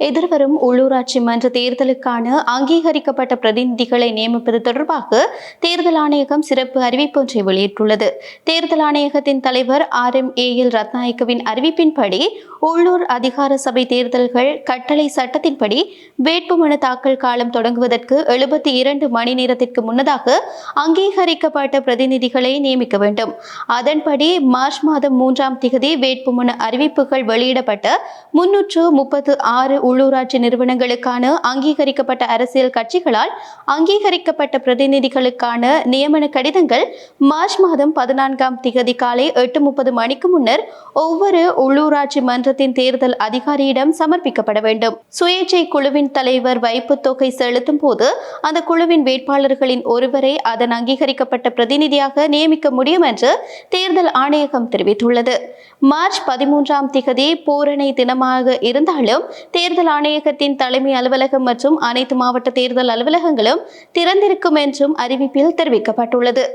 எதிர்வரும் உள்ளூராட்சி மன்ற தேர்தலுக்கான அங்கீகரிக்கப்பட்ட பிரதிநிதிகளை நியமிப்பது தொடர்பாக தேர்தல் ஆணையகம் சிறப்பு அறிவிப்பு ஒன்றை வெளியிட்டுள்ளது. தேர்தல் ஆணையகத்தின் தலைவர் RMAL ரத்நாயக்கவின் அறிவிப்பின்படி உள்ளூர் அதிகார சபை தேர்தல்கள் கட்டளை சட்டத்தின்படி வேட்புமனு தாக்கல் காலம் தொடங்குவதற்கு 72 மணி நேரத்திற்கு முன்னதாக அங்கீகரிக்கப்பட்ட பிரதிநிதிகளை நியமிக்க வேண்டும். அதன்படி மார்ச் மாதம் 3ஆம் தேதி வேட்புமனு அறிவிப்புகள் வெளியிடப்பட்ட 336 உள்ளூராட்சி நிறுவனங்களுக்கான அங்கீகரிக்கப்பட்ட அரசியல் கட்சிகளால் அங்கீகரிக்கப்பட்ட பிரதிநிதிகளுக்கான நியமன கடிதங்கள் மார்ச் மாதம் 14ஆம் தேதி காலை 8:30 மணிக்கு முன்னர் ஒவ்வொரு உள்ளூராட்சி மன்றத்தின் தேர்தல் அதிகாரியிடம் சமர்ப்பிக்கப்பட வேண்டும். சுயேட்சை குழுவின் தலைவர் வைப்பு தொகை செலுத்தும் போது அந்த குழுவின் வேட்பாளர்களின் ஒருவரை அதன் அங்கீகரிக்கப்பட்ட பிரதிநிதியாக நியமிக்க முடியும் என்று தேர்தல் ஆணையகம் தெரிவித்துள்ளது. மார்ச் 13ஆம் தேதி பூரணை தினமாக இருந்தாலும் தேர்தல் ஆணையகத்தின் தலைமை அலுவலகம் மற்றும் அனைத்து மாவட்ட தேர்தல் அலுவலகங்களும் திறந்திருக்கும் என்றும் அறிவிப்பில் தெரிவிக்கப்பட்டுள்ளது.